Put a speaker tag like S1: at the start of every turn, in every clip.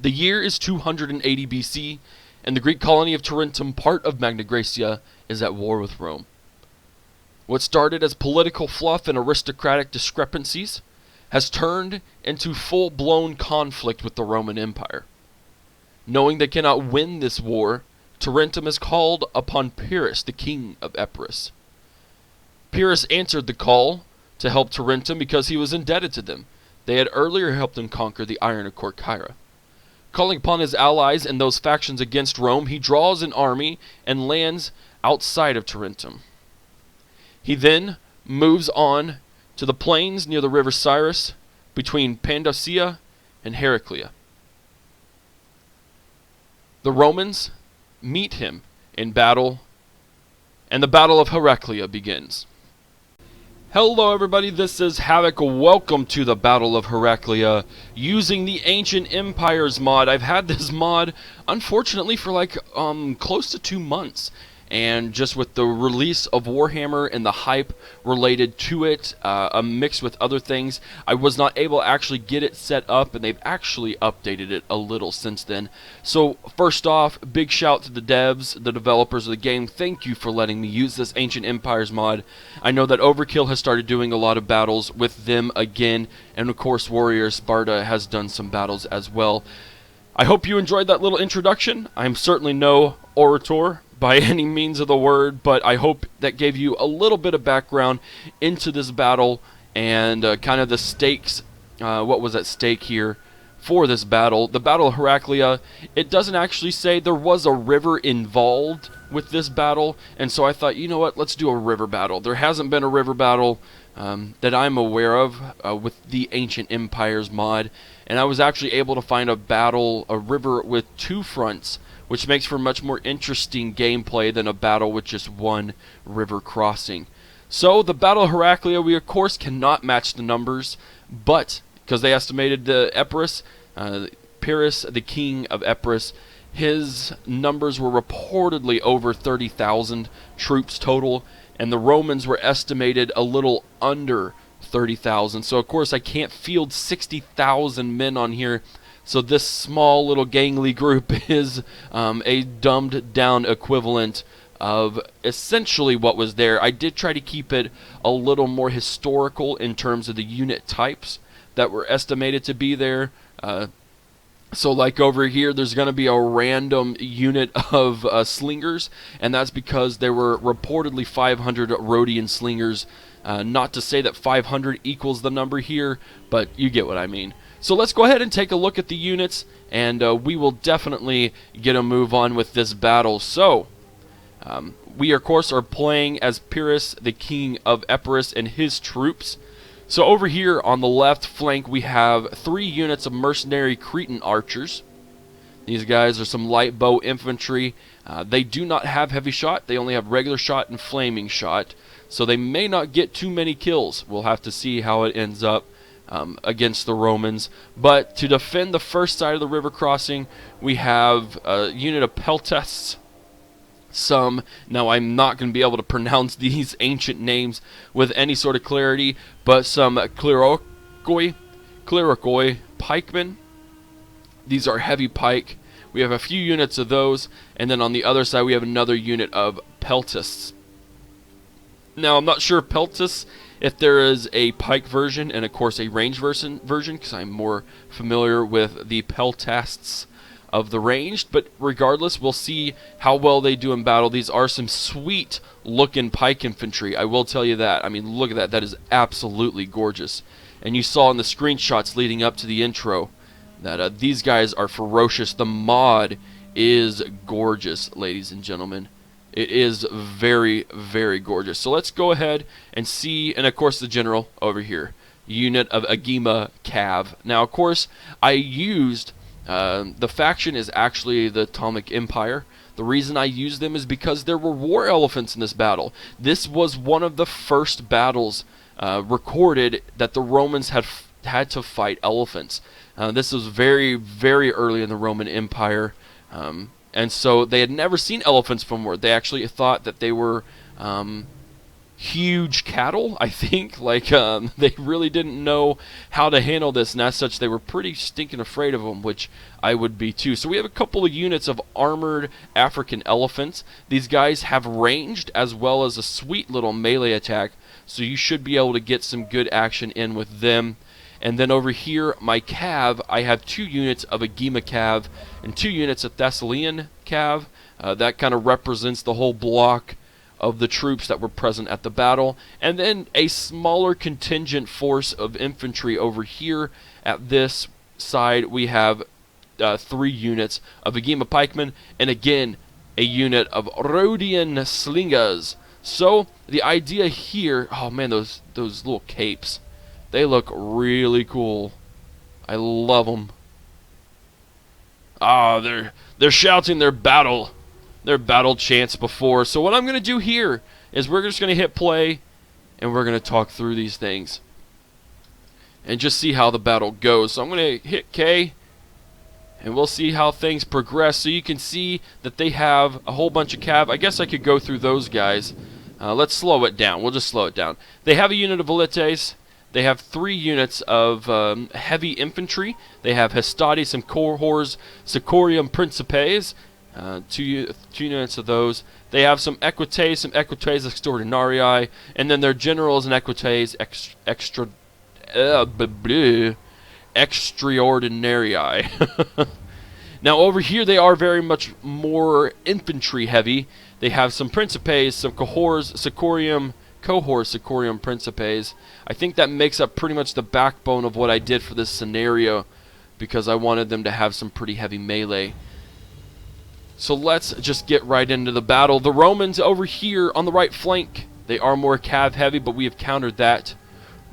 S1: The year is 280 BC, and the Greek colony of Tarentum, part of Magna Graecia, is at war with Rome. What started as political fluff and aristocratic discrepancies has turned into full-blown conflict with the Roman Empire. Knowing they cannot win this war, Tarentum has called upon Pyrrhus, the king of Epirus. Pyrrhus answered the call to help Tarentum because he was indebted to them. They had earlier helped him conquer the Iron of Corcyra. Calling upon his allies and those factions against Rome, he draws an army and lands outside of Tarentum. He then moves on to the plains near the river Cyrus between Pandosia and Heraclea. The Romans meet him in battle, and the Battle of Heraclea begins. Hello everybody, this is Havoc. Welcome to the Battle of Heraclea using the Ancient Empires mod. I've had this mod, unfortunately, for like close to 2 months. And just with the release of Warhammer and the hype related to it, mixed with other things, I was not able to actually get it set up, and they've actually updated it a little since then. So first off, big shout to the devs, the developers of the game. Thank you for letting me use this Ancient Empires mod. I know that Overkill has started doing a lot of battles with them again, and of course Warrior Sparta has done some battles as well. I hope you enjoyed that little introduction. I'm certainly no orator by any means of the word, but I hope that gave you a little bit of background into this battle and kind of the stakes, what was at stake here for this battle. The Battle of Heraclea, it doesn't actually say there was a river involved with this battle, and so I thought, you know what, let's do a river battle. There hasn't been a river battle that I'm aware of with the Ancient Empires mod, and I was actually able to find a river with 2 fronts, which makes for much more interesting gameplay than a battle with just one river crossing. So, the Battle of Heraclea, we of course cannot match the numbers, but because they estimated the Epirus, Pyrrhus, the king of Epirus, his numbers were reportedly over 30,000 troops total, and the Romans were estimated a little under 30,000. So, of course, I can't field 60,000 men on here. So this small little gangly group is a dumbed down equivalent of essentially what was there. I did try to keep it a little more historical in terms of the unit types that were estimated to be there. So like over here, there's going to be a random unit of slingers, and that's because there were reportedly 500 Rhodian slingers. Not to say that 500 equals the number here, but you get what I mean. So let's go ahead and take a look at the units, and we will definitely get a move on with this battle. So, we of course are playing as Pyrrhus, the king of Epirus, and his troops. So over here on the left flank we have 3 units of mercenary Cretan archers. These guys are some light bow infantry. They do not have heavy shot, they only have regular shot and flaming shot. So they may not get too many kills. We'll have to see how it ends up against the Romans. But to defend the first side of the river crossing, we have a unit of peltasts. Now I'm not going to be able to pronounce these ancient names with any sort of clarity, but some cleroi pikemen. These are heavy pike. We have a few units of those, and then on the other side we have another unit of peltasts. Now I'm not sure peltasts if there is a pike version and of course a range version because I'm more familiar with the peltasts of the ranged, but regardless, we'll see how well they do in battle. These are some sweet looking pike infantry, I will tell you that. I mean, look at that, that is absolutely gorgeous. And you saw in the screenshots leading up to the intro that these guys are ferocious. The mod is gorgeous, ladies and gentlemen. It is very, very gorgeous. So let's go ahead and see, and of course the general over here, unit of Agema Cav. Now, of course, I used, the faction is actually the Atomic Empire. The reason I used them is because there were war elephants in this battle. This was one of the first battles recorded that the Romans had to fight elephants. This was very, very early in the Roman Empire. And so they had never seen elephants before. They actually thought that they were huge cattle, I think. Like, they really didn't know how to handle this, and as such, they were pretty stinking afraid of them, which I would be too. So we have a couple of units of armored African elephants. These guys have ranged as well as a sweet little melee attack, so you should be able to get some good action in with them. And then over here, my cav, I have 2 units of Agema cav and 2 units of Thessalian cav. That kind of represents the whole block of the troops that were present at the battle. And then a smaller contingent force of infantry over here. At this side, we have 3 units of Agema pikemen, and again, a unit of Rhodian slingers. So, the idea here, oh man, those little capes, they look really cool. I love them. Ah, they're shouting their battle chants before. So what I'm going to do here is we're just going to hit play, and we're going to talk through these things and just see how the battle goes. So I'm going to hit K, and we'll see how things progress. So you can see that they have a whole bunch of cav. I guess I could go through those guys. Let's slow it down. We'll just slow it down. They have a unit of velites. They have 3 units of heavy infantry. They have Hastati, some cohors, Sicorium Principes, 2 units of those. They have some Equites, Extraordinarii, and then their generals and Equites Extraordinarii. Now over here they are very much more infantry heavy. They have some Principes, some cohors, Sicorium Principes. I think that makes up pretty much the backbone of what I did for this scenario, because I wanted them to have some pretty heavy melee. So let's just get right into the battle. The Romans over here on the right flank, they are more cav heavy, but we have countered that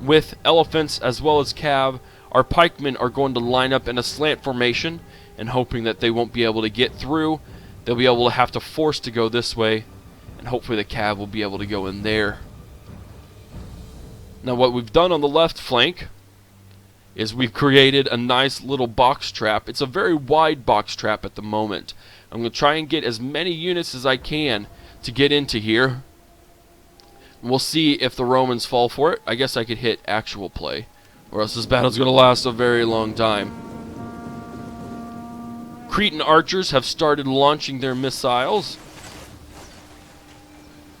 S1: with elephants as well as cav. Our pikemen are going to line up in a slant formation, and hoping that they won't be able to get through. They'll be able to have to force to go this way, and hopefully the cav will be able to go in there. Now what we've done on the left flank is we've created a nice little box trap. It's a very wide box trap at the moment. I'm going to try and get as many units as I can to get into here. We'll see if the Romans fall for it. I guess I could hit actual play, or else this battle's going to last a very long time. Cretan archers have started launching their missiles.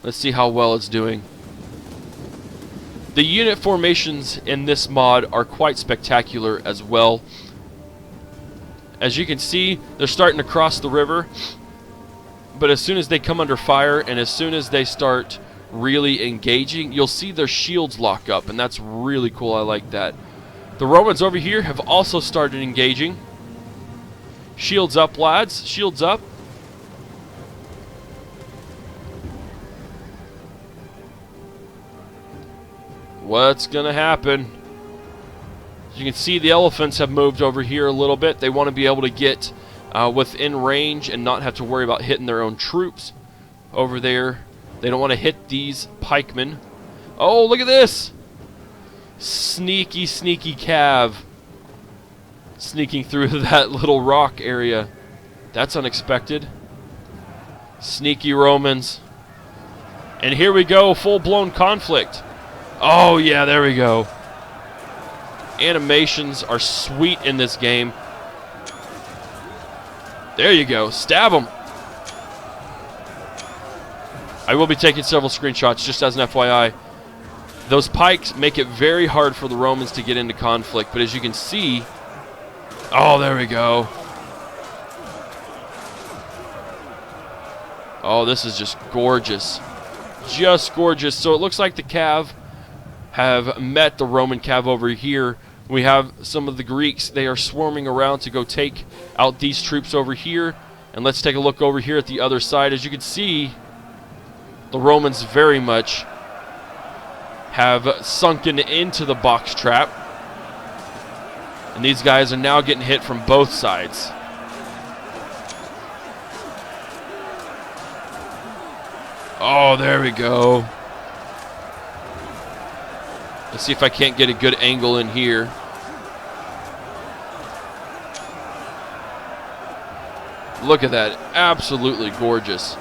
S1: Let's see how well it's doing. The unit formations in this mod are quite spectacular as well. As you can see, they're starting to cross the river, but as soon as they come under fire and as soon as they start really engaging, you'll see their shields lock up, and that's really cool. I like that. The Romans over here have also started engaging. Shields up, lads. Shields up. What's going to happen? As you can see, the elephants have moved over here a little bit. They want to be able to get within range and not have to worry about hitting their own troops over there. They don't want to hit these pikemen. Oh, look at this! Sneaky, sneaky cav. Sneaking through that little rock area. That's unexpected. Sneaky Romans. And here we go, full-blown conflict. Oh, yeah, there we go. Animations are sweet in this game. There you go. Stab them. I will be taking several screenshots, just as an FYI. Those pikes make it very hard for the Romans to get into conflict, but as you can see... Oh, there we go. Oh, this is just gorgeous. Just gorgeous. So it looks like the cav have met the Roman cav over here. We have some of the Greeks. They are swarming around to go take out these troops over here. And let's take a look over here at the other side. As you can see, the Romans very much have sunken into the box trap. And these guys are now getting hit from both sides. Oh, there we go. Let's see if I can't get a good angle in here. Look at that. Absolutely gorgeous.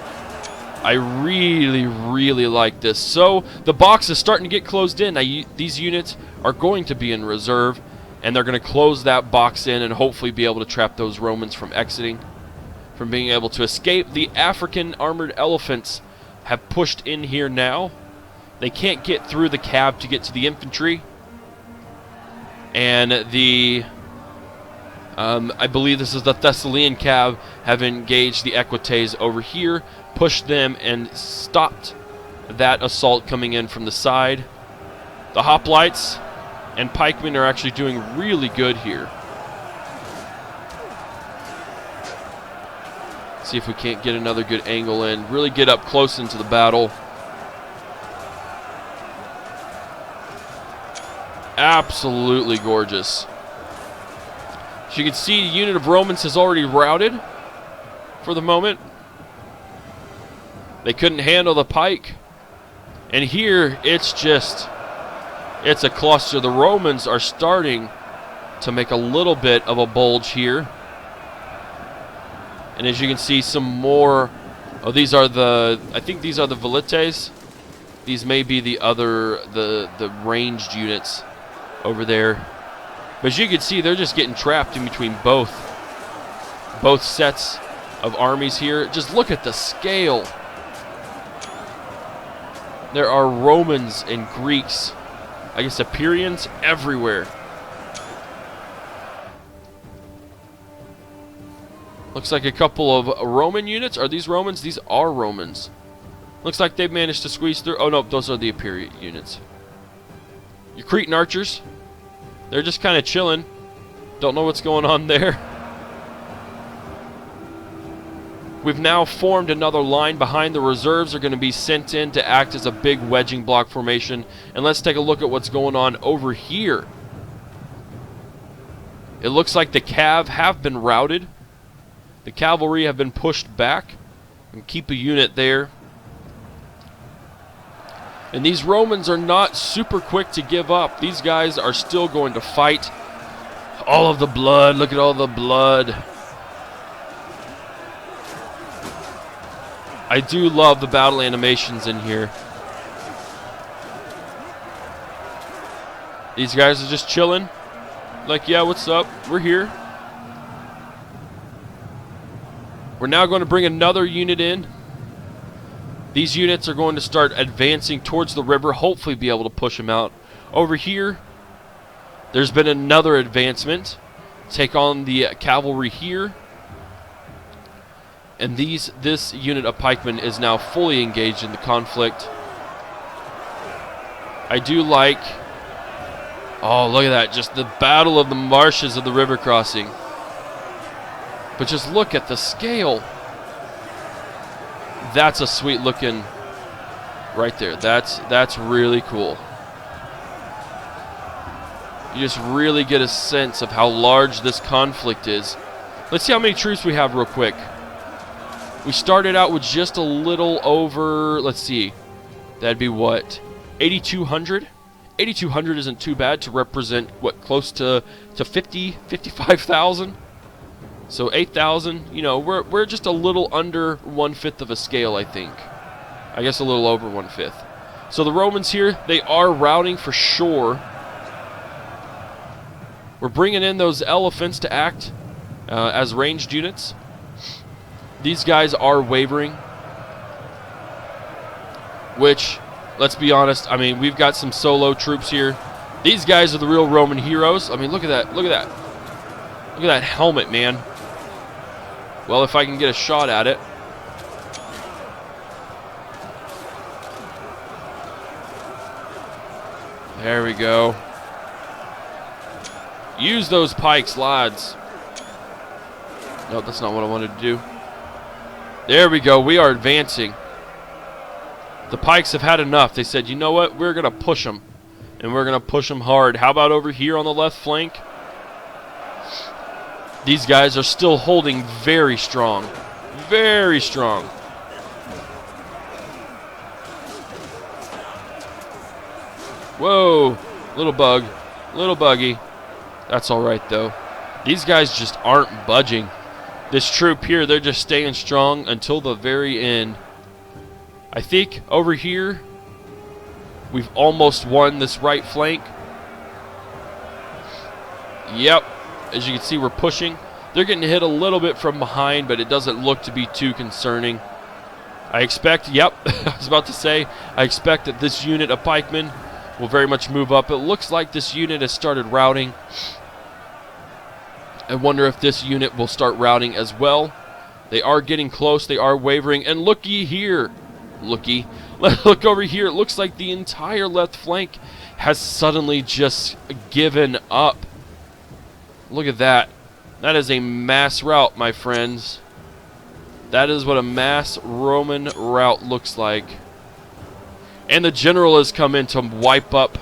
S1: I really, really like this. So the box is starting to get closed in. Now, these units are going to be in reserve, and they're going to close that box in and hopefully be able to trap those Romans from exiting, from being able to escape. The African armored elephants have pushed in here now. They can't get through the cab to get to the infantry. And the, I believe this is the Thessalian cab, have engaged the Equites over here, pushed them, and stopped that assault coming in from the side. The hoplites and pikemen are actually doing really good here. See if we can't get another good angle in. Really get up close into the battle. Absolutely gorgeous. As you can see, a unit of Romans has already routed for the moment. They couldn't handle the pike. And here, it's a cluster. The Romans are starting to make a little bit of a bulge here. And as you can see, some more. Oh, these are I think these are the Velites. These may be the other, the ranged units over there. But as you can see, they're just getting trapped in between both sets of armies here. Just look at the scale. There are Romans and Greeks, I guess Epirots, everywhere. Looks like a couple of Roman units. Are these Romans? These are Romans. Looks like they've managed to squeeze through. Oh no, those are the Epirot units. Your Cretan archers, they're just kind of chilling. Don't know what's going on there. We've now formed another line behind. The reserves are going to be sent in to act as a big wedging block formation. And let's take a look at what's going on over here. It looks like the cav have been routed. The cavalry have been pushed back. And keep a unit there. And these Romans are not super quick to give up. These guys are still going to fight. All of the blood. Look at all the blood. I do love the battle animations in here. These guys are just chilling. Like, yeah, what's up? We're here. We're now going to bring another unit in. These units are going to start advancing towards the river, hopefully be able to push them out. Over here, there's been another advancement. Take on the cavalry here. And this unit of pikemen is now fully engaged in the conflict. I do like... Oh, look at that. Just the battle of the marshes of the river crossing. But just look at the scale. That's a sweet looking... Right there. That's really cool. You just really get a sense of how large this conflict is. Let's see how many troops we have real quick. We started out with just a little over, let's see, that'd be what, 8,200? 8,200 isn't too bad to represent, what, close to 55,000? So 8,000, you know, we're just a little under 1/5 of a scale, I think. I guess a little over 1/5. So the Romans here, they are routing for sure. We're bringing in those elephants to act as ranged units. These guys are wavering, which, let's be honest, I mean, we've got some solo troops here. These guys are the real Roman heroes. I mean, look at that, look at that. Look at that helmet, man. Well, if I can get a shot at it. There we go. Use those pikes, lads. No, that's not what I wanted to do. There we go. We are advancing. The pikes have had enough. They said, you know what? We're going to push them. And we're going to push them hard. How about over here on the left flank? These guys are still holding very strong. Very strong. Whoa. Little bug. Little buggy. That's all right, though. These guys just aren't budging. This troop here, they're just staying strong until the very end. I think over here, we've almost won this right flank. Yep, as you can see, we're pushing. They're getting hit a little bit from behind, but it doesn't look to be too concerning. I expect, yep, I was about to say, I expect that this unit of pikemen will very much move up. It looks like this unit has started routing. I wonder if this unit will start routing as well. They are getting close. They are wavering. And looky here. Looky. Look over here. It looks like the entire left flank has suddenly just given up. Look at that. That is a mass rout, my friends. That is what a mass Roman rout looks like. And the general has come in to wipe up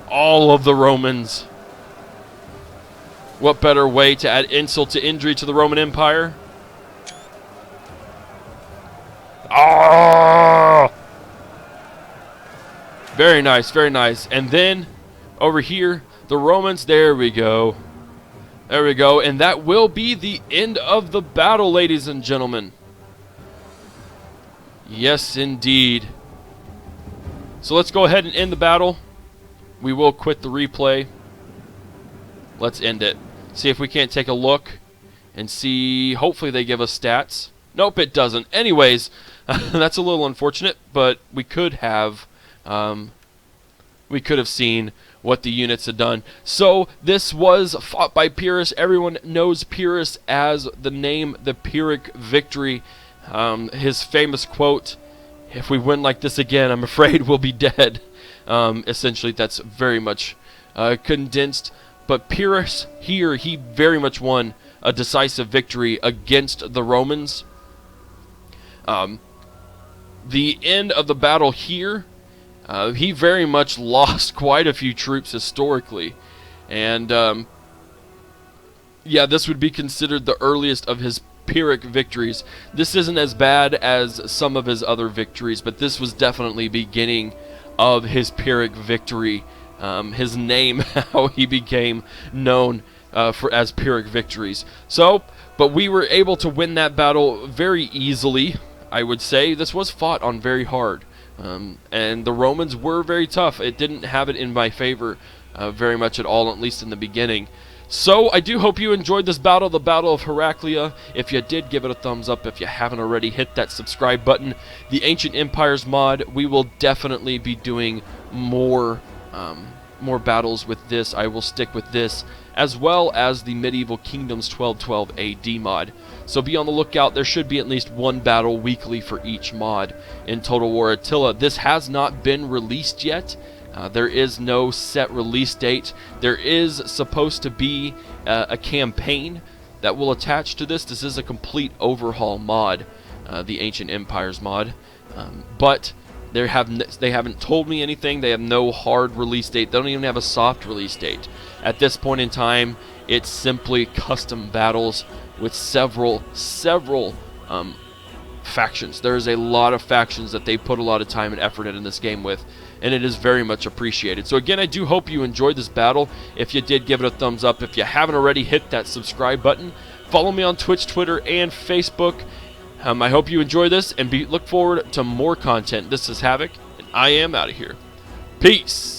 S1: all of the Romans. What better way to add insult to injury to the Roman Empire? Oh! Very nice, very nice. And then, over here, the Romans, there we go. There we go, and that will be the end of the battle, ladies and gentlemen. Yes, indeed. So let's go ahead and end the battle. We will quit the replay. Let's end it. See if we can't take a look and see. Hopefully they give us stats. Nope, it doesn't. Anyways, that's a little unfortunate, but we could have seen what the units had done. So this was fought by Pyrrhus. Everyone knows Pyrrhus as the name, the Pyrrhic Victory. His famous quote, "If we win like this again, I'm afraid we'll be dead." Essentially, that's very much condensed. But Pyrrhus here, he very much won a decisive victory against the Romans. The end of the battle here, he very much lost quite a few troops historically. And, yeah, this would be considered the earliest of his Pyrrhic victories. This isn't as bad as some of his other victories, but this was definitely beginning of his Pyrrhic victory. His name, how he became known as Pyrrhic Victories. So, but we were able to win that battle very easily, I would say. This was fought on very hard. And the Romans were very tough. It didn't have it in my favor very much at all, at least in the beginning. So I do hope you enjoyed this battle, the Battle of Heraclea. If you did, give it a thumbs up. If you haven't already, hit that subscribe button. The Ancient Empires mod, we will definitely be doing more battles with this. I will stick with this, as well as the Medieval Kingdoms 1212 AD mod. So be on the lookout. There should be at least one battle weekly for each mod in Total War Attila. This has not been released yet. There is no set release date. There is supposed to be a campaign that will attach to this. This is a complete overhaul mod, the Ancient Empires mod. But they haven't told me anything. They have no hard release date. They don't even have a soft release date. At this point in time, it's simply custom battles with several factions. There's a lot of factions that they put a lot of time and effort in this game with, and it is very much appreciated. So again, I do hope you enjoyed this battle. If you did, give it a thumbs up. If you haven't already, hit that subscribe button. Follow me on Twitch, Twitter, and Facebook. I hope you enjoy this, and look forward to more content. This is Havoc, and I am out of here. Peace!